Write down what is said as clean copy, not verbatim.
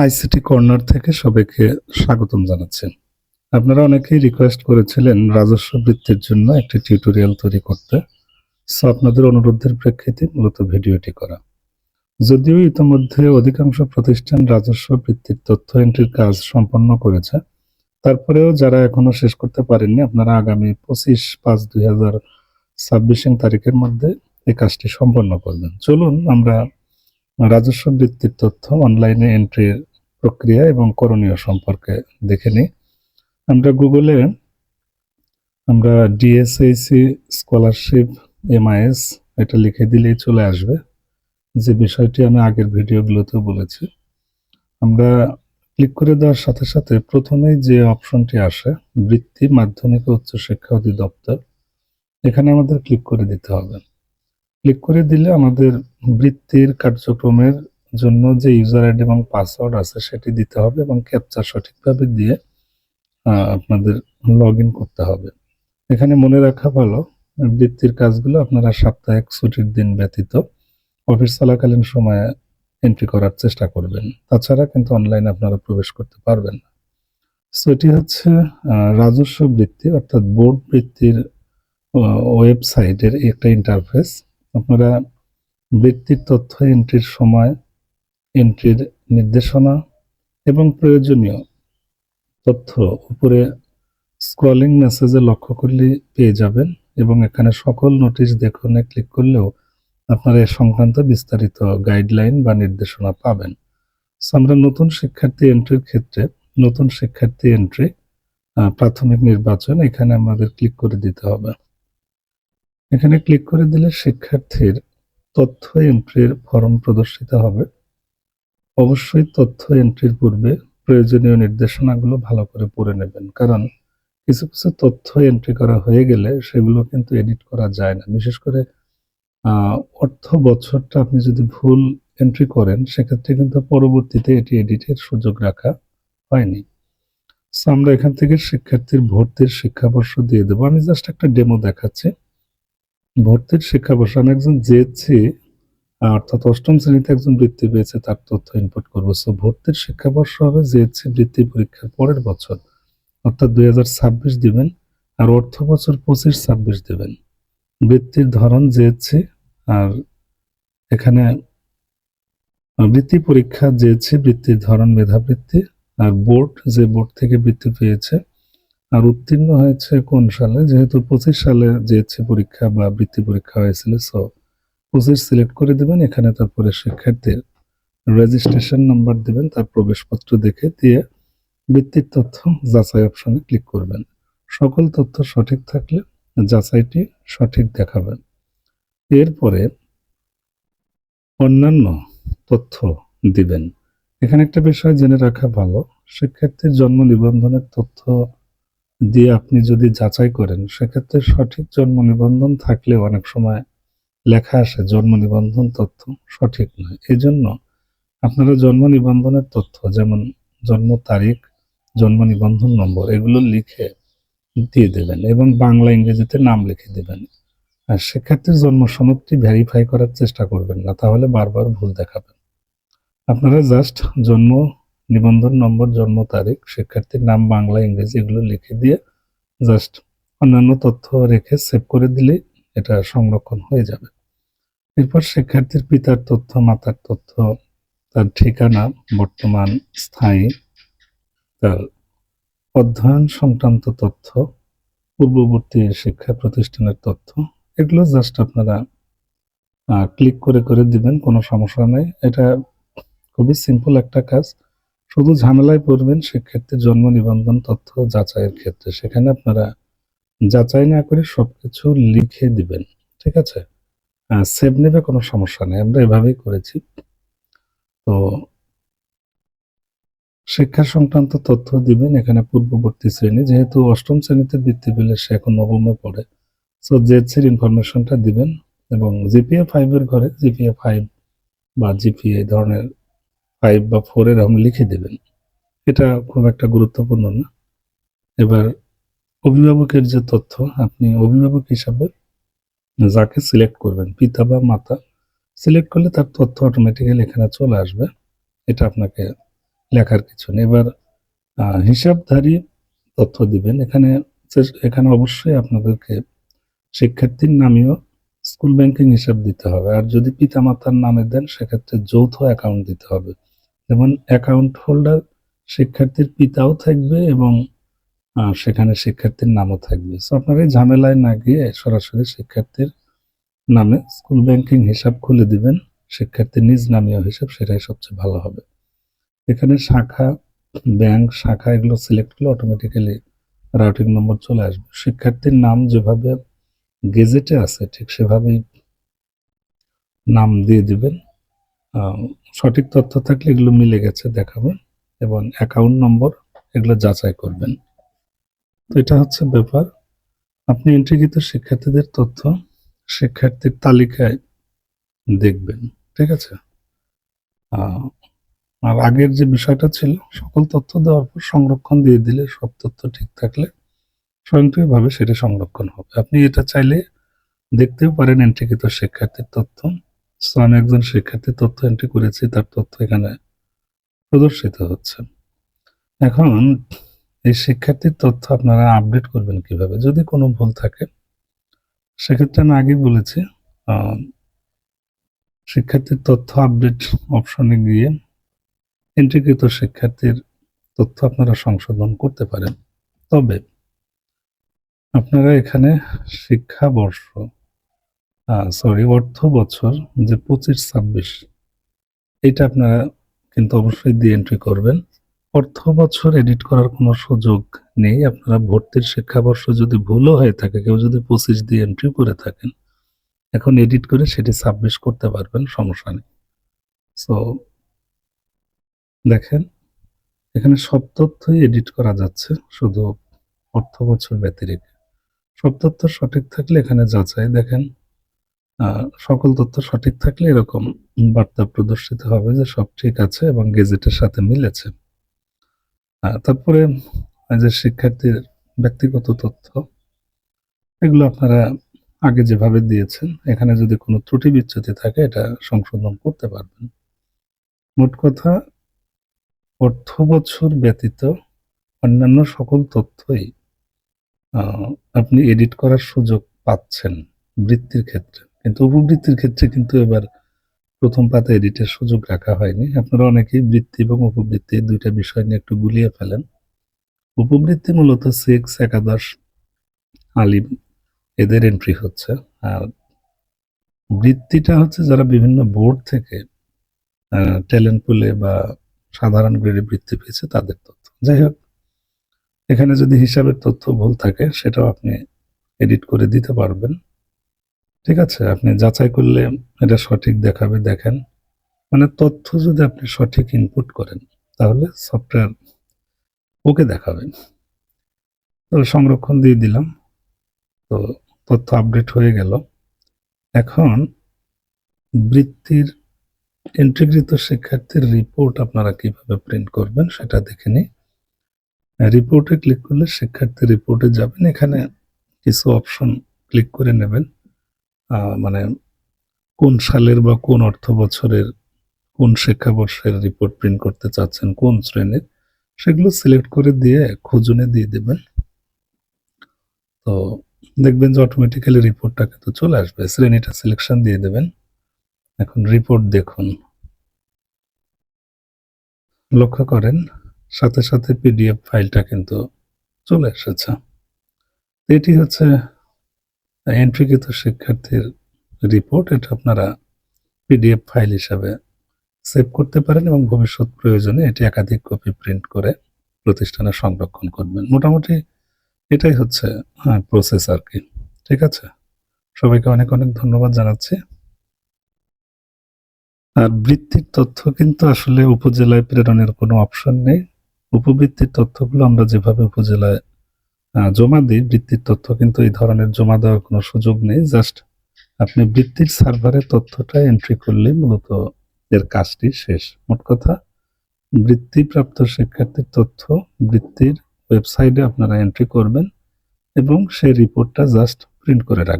ICT corner থেকে সবাইকে স্বাগতম জানাচ্ছি। আপনারা অনেকেই রিকোয়েস্ট করেছিলেন রাজস্ব বৃত্তির জন্য একটি টিউটোরিয়াল তৈরি করতে। আপনাদের অনুরোধের প্রেক্ষিতে মূলত ভিডিওটি করা। যদিও ইতিমধ্যে অধিকাংশ প্রতিষ্ঠান রাজস্ব বৃত্তির তথ্য এন্ট্রির কাজ সম্পন্ন করেছে, তারপরেও যারা এখনো শেষ করতে পারেননি, আপনারা আগামী 25/5/2026 তারিখের মধ্যে এই কাজটি সম্পন্ন করবেন। চলুন আমরা রাজস্ব বৃত্তির তথ্য অনলাইনে এন্ট্রির প্রক্রিয়া এবং করণীয় সম্পর্কে দেখে নিই। আমরা গুগলে ডিএসএসি স্কলারশিপ MIS এটা লিখে দিলেই চলে আসবে, যে বিষয়টি আমি আগের ভিডিওগুলোতেও বলেছি। আমরা ক্লিক করে দেওয়ার সাথে সাথে প্রথমেই যে অপশনটি আসে, বৃত্তি মাধ্যমিক ও উচ্চশিক্ষা অধিদপ্তর, এখানে আমাদের ক্লিক করে দিতে হবে। ক্লিক করে দিলে আমাদের বৃত্তির কার্যক্রমের জন্য যে ইউজার আইডি এবং পাসওয়ার্ড আছে সেটি দিতে হবে এবং ক্যাপচা সঠিকভাবে দিয়ে আপনাদের লগ ইন করতে হবে। এখানে মনে রাখা ভালো, বৃত্তির কাজগুলো আপনারা সাপ্তাহিক ছুটির দিন ব্যতীত অফিস চলাকালীন সময়ে এন্ট্রি করার চেষ্টা করবেন, তাছাড়া কিন্তু অনলাইনে আপনারা প্রবেশ করতে পারবেন না। সো এটি হচ্ছে রাজস্ব বৃত্তি অর্থাৎ বোর্ড বৃত্তির ওয়েবসাইটের একটা ইন্টারফেস। আপনারা বৃত্তির তথ্য এন্ট্রির সময়, এন্ট্রির নির্দেশনা এবং প্রয়োজনীয় তথ্য উপরে স্ক্রলিং মেসেজে লক্ষ্য করলে পেয়ে যাবেন এবং এখানে সকল নোটিশ দেখুন ক্লিক করলেও আপনারা এ সংক্রান্ত বিস্তারিত গাইডলাইন বা নির্দেশনা পাবেন। আমরা নতুন শিক্ষার্থী এন্ট্রির ক্ষেত্রে নতুন শিক্ষার্থী এন্ট্রি প্রাথমিক নির্বাচন, এখানে আমাদের ক্লিক করে দিতে হবে। এখানে ক্লিক করে দিলে শিক্ষার্থীর তথ্য এন্ট্রির ফর্ম প্রদর্শিত হবে। অবশ্যই তথ্য এন্ট্রির পূর্বে প্রয়োজনীয় নির্দেশনাগুলো ভালো করে পড়ে নেবেন, কারণ কিছু কিছু তথ্য এন্ট্রি করা হয়ে গেলে সেগুলো কিন্তু এডিট করা যায় না। বিশেষ করে অর্থ বছরটা আপনি যদি ভুল এন্ট্রি করেন, সেক্ষেত্রে কিন্তু পরবর্তীতে এটি এডিটের সুযোগ রাখা হয়নি। সো আমরা এখান থেকে শিক্ষার্থীর ভর্তির শিক্ষাবর্ষ দিয়ে দেবো। আমি জাস্ট একটা ডেমো দেখাচ্ছি। ভর্তির শিক্ষাবর্ষ, আমি একজন জেএসসি অর্থাৎ অষ্টম শ্রেণীতে একজন বৃত্তি পেয়েছে, তার তথ্য ইনপুট করবো। সো ভর্তির শিক্ষাবর্ষ হবে জেএসসি বৃত্তি পরীক্ষার পরের বছর, অর্থাৎ 2026 দিবেন, আর অর্থ বছর 25-26 দেবেন। বৃত্তির ধরন জেএসসি, আর এখানে বৃত্তি পরীক্ষা জেএসসি, বৃত্তির ধরন মেধাবৃত্তি, আর বোর্ড যে বোর্ড থেকে বৃত্তি পেয়েছে আর উত্তীর্ণ হয়েছে কোন সালে, যেহেতু 25 সালে জেএসসি পরীক্ষা বা বৃত্তি পরীক্ষা হয়েছিল, সো 25 সিলেক্ট করে দেবেন। এখানে তারপরে শিক্ষার্থীর রেজিস্ট্রেশন নাম্বার দিবেন, তার প্রবেশপত্র দেখে দিয়ে বৃত্তির তথ্য যাচাই অপশনে ক্লিক করবেন। সকল তথ্য সঠিক থাকলে যাচাইটি সঠিক দেখাবেন। এরপরে অন্যান্য তথ্য দিবেন। এখানে একটা বিষয় জেনে রাখা ভালো, শিক্ষার্থীর জন্ম নিবন্ধনের তথ্য দিয়ে আপনি যদি যাচাই করেন, সেক্ষেত্রে সঠিক জন্ম নিবন্ধন থাকলেও অনেক সময় লেখা আসে জন্ম নিবন্ধন তথ্য সঠিক নয়। এই জন্য আপনারা জন্ম নিবন্ধনের তথ্য, যেমন জন্ম তারিখ, জন্ম নিবন্ধন নম্বর, এগুলো লিখে দিয়ে দেবেন এবং বাংলা ইংরেজিতে নাম লিখে দেবেন। আর শিক্ষার্থীর জন্ম সনদটি ভেরিফাই করার চেষ্টা করবেন না, তাহলে বারবার ভুল দেখাবেন। আপনারা জাস্ট জন্ম নিবন্ধন নম্বর, জন্ম তারিখ, শিক্ষার্থীর নাম বাংলা ইংরেজি এগুলো লিখে দিয়ে জাস্ট অন্যান্য তথ্য রেখে সেভ করে দিলেই এটা সংরক্ষণ হয়ে যাবে। এরপর শিক্ষার্থীর পিতার তথ্য, মাতার তথ্য, তার ঠিকানা, বর্তমান স্থায়ী, তার অধ্যয়ন সংক্রান্ত তথ্য, পূর্ববর্তী শিক্ষা প্রতিষ্ঠানের তথ্য, এগুলো জাস্ট আপনারা ক্লিক করে করে দিবেন, কোনো সমস্যা নেই। এটা খুবই সিম্পল একটা কাজ। শুধু ঝামেলায় পড়বেন শিক্ষার্থীর জন্ম নিবন্ধন তথ্য যাচাইয়ের ক্ষেত্রে, সেখানে আপনারা যাচাই না করে সবকিছু লিখে দিবেন, ঠিক আছে? সেভ নেবে, কোনো সমস্যা নেই, আমরা এভাবেই করেছি। তো শিক্ষা সংক্রান্ত তথ্য দিবেন। এখানে পূর্ববর্তী শ্রেণী, যেহেতু অষ্টম শ্রেণীতে বৃত্তি পেলে সে এখন নবমে পড়ে, সো জেএসসির ইনফরমেশনটা দিবেন এবং জিপিএ 5 এর ঘরে জিপিএ 5 বা জিপিএ ধরনের 5 বা 4 এরকম লিখে দেবেন। এটা খুব একটা গুরুত্বপূর্ণ না। এবার অভিভাবকের যে তথ্য, আপনি অভিভাবক হিসাবে যাকে সিলেক্ট করবেন, পিতা বা মাতা, সিলেক্ট করলে তার তথ্য অটোমেটিক্যালি এখানে চলে আসবে। এটা আপনাকে লেখার কিছু নেই। এবার হিসাবধারী তথ্য দিবেন। এখানে অবশ্যই আপনাদেরকে শিক্ষার্থীর নামেও স্কুল ব্যাংকিং হিসাব দিতে হবে। আর যদি পিতামাতার নামে দেন সেক্ষেত্রে যৌথ অ্যাকাউন্ট দিতে হবে। যেমন অ্যাকাউন্ট হোল্ডার শিক্ষার্থীর পিতাও থাকবে এবং সেখানে শিক্ষার্থীর নামও থাকবে। সো আপনারা এই ঝামেলায় না গিয়ে সরাসরি শিক্ষার্থীর নামে স্কুল ব্যাংকিং হিসাব খুলে দিবেন। শিক্ষার্থীর নিজ নামীয় হিসাব, সেটাই সবচেয়ে ভালো হবে। এখানে শাখা, ব্যাংক, শাখা এগুলো সিলেক্ট করলে অটোমেটিক্যালি রাউটিং নম্বর চলে আসবে। শিক্ষার্থীর নাম যেভাবে গেজেটে আছে ঠিক সেভাবেই নাম দিয়ে দিবেন। সঠিক তথ্য থাকলে এগুলো মিলে গেছে দেখাবেন এবং অ্যাকাউন্ট নম্বর এগুলো যাচাই করবেন। তো এটা হচ্ছে ব্যাপার। আপনি এন্ট্রিকৃত শিক্ষার্থীদের তথ্য শিক্ষার্থীর তালিকায় দেখবেন, ঠিক আছে? আর আগের যে বিষয়টা ছিল, সকল তথ্য দেওয়ার পর সংরক্ষণ দিয়ে দিলে সব তথ্য ঠিক থাকলে স্বয়ংক্রিয়ভাবে সেটা সংরক্ষণ হবে। আপনি এটা চাইলে দেখতেও পারেন এন্ট্রিকৃত শিক্ষার্থীর তথ্য। সো আমি একজন শিক্ষার্থীর তথ্য এন্ট্রি করেছি, তার তথ্য এখানে প্রদর্শিত হচ্ছে। এখন এই শিক্ষার্থীর তথ্য আপনারা আপডেট করবেন কিভাবে? যদি কোনো ভুল থাকে সেক্ষেত্রে আমি আগেই বলেছি, শিক্ষার্থীর তথ্য আপডেট অপশনে গিয়ে এন্ট্রিকৃত শিক্ষার্থীর তথ্য আপনারা সংশোধন করতে পারেন। তবে আপনারা এখানে শিক্ষাবর্ষ অর্থ বছর যে 25-26 এটা আপনারা কিন্তু অবশ্যই দিয়ে এন্ট্রি করবেন। অর্থ বছর এডিট করার কোনো সুযোগ নেই। আপনারা ভর্তির শিক্ষাবর্ষ যদি ভুলও হয়ে থাকে, কেউ যদি 25 দিয়ে এন্ট্রি করে থাকেন, এখন এডিট করে সেটি 26 করতে পারবেন, সমস্যা নেই। সো দেখেন এখানে সব তথ্যই এডিট করা যাচ্ছে, শুধু অর্থ বছর ব্যতিরেকে। সব তথ্য সঠিক থাকলে এখানে যাচাই দেখেন, সকল তথ্য সঠিক থাকলে এরকম বার্তা প্রদর্শিত হবে যে সব ঠিক আছে এবং গেজেটের সাথে মিলেছে। তারপরে যে শিক্ষার্থীর ব্যক্তিগত তথ্য এগুলো আপনারা আগে যেভাবে দিয়েছেন, এখানে যদি কোনো ত্রুটি বিচ্যুতি থাকে এটা সংশোধন করতে পারবেন। মোট কথা, অর্থ বছর ব্যতীত অন্যান্য সকল তথ্যই আপনি এডিট করার সুযোগ পাচ্ছেন বৃত্তির ক্ষেত্রে, কিন্তু উপবৃত্তির ক্ষেত্রে কিন্তু এবার প্রথম পাতা এডিটের সুযোগ রাখা হয়নি। আপনারা অনেকেই বৃত্তি এবং উপবৃত্তি দুইটা বিষয় নিয়ে একটু গুলিয়ে ফেলেন। উপবৃত্তি মূলত 6, একাদশ, আলিম এদের এন্ট্রি হচ্ছে, আর বৃত্তিটা হচ্ছে যারা বিভিন্ন বোর্ড থেকে ট্যালেন্ট পুলে বা সাধারণ গ্রেডে বৃত্তি পেয়েছে তাদের তথ্য। যাই হোক, এখানে যদি হিসাবের তথ্য ভুল থাকে সেটাও আপনি এডিট করে দিতে পারবেন, ঠিক আছে? আপনি যাচাই করলে এটা সঠিক দেখাবে। দেখেন, মানে তথ্য যদি আপনি সঠিক ইনপুট করেন তাহলে সফটওয়্যার ওকে দেখাবে। তো সংরক্ষণ দিয়ে দিলাম, তো তথ্য আপডেট হয়ে গেল। এখন বৃত্তির এন্ট্রিকৃত শিক্ষার্থীর রিপোর্ট আপনারা কিভাবে প্রিন্ট করবেন সেটা দেখে নিই। রিপোর্টে ক্লিক করলে শিক্ষার্থী রিপোর্টে যাবেন। এখানে কিছু অপশন ক্লিক করে নেবেন, মানে কোন সালের বা কোন অর্থ বছরের কোন শিক্ষাবর্ষের রিপোর্ট প্রিন্ট করতে চাচ্ছেন, কোন শ্রেণীর, সেগুলো সিলেক্ট করে দিয়ে খুঁজুনে দিয়ে দেবেন। তো দেখবেন যে অটোমেটিক্যালি রিপোর্টটা কিন্তু চলে আসবে। শ্রেণীটা সিলেকশন দিয়ে দেবেন। এখন রিপোর্ট দেখুন, লক্ষ্য করেন সাথে সাথে পিডিএফ ফাইলটা কিন্তু চলে এসেছে। এটি হচ্ছে এন্ট্রিকৃত শিক্ষার্থীর রিপোর্ট। এটা আপনারা পিডিএফ ফাইল হিসাবে সেভ করতে পারেন এবং ভবিষ্যৎ প্রয়োজনে এটি একাধিক কপি প্রিন্ট করে প্রতিষ্ঠানে সংরক্ষণ করবেন। মোটামুটি এটাই হচ্ছে প্রসেস আর কি, ঠিক আছে? সবাইকে অনেক অনেক ধন্যবাদ জানাচ্ছি। আর বৃত্তির তথ্য কিন্তু আসলে উপজেলায় প্রেরণের কোনো অপশন নেই। উপবৃত্তির তথ্যগুলো আমরা যেভাবে উপজেলায় জমা দিই, বৃত্তির তথ্য কিন্তু এই ধরনের জমা দেওয়ার কোনো সুযোগ নেই। জাস্ট আপনি বৃত্তির সার্ভারে তথ্যটা এন্ট্রি করলেই মূলত এর কাজটি শেষ। মোট কথা, বৃত্তিপ্রাপ্ত শিক্ষার্থীর তথ্য বৃত্তির ওয়েবসাইটে আপনারা এন্ট্রি করবেন এবং সেই রিপোর্টটা জাস্ট প্রিন্ট করে রাখবেন।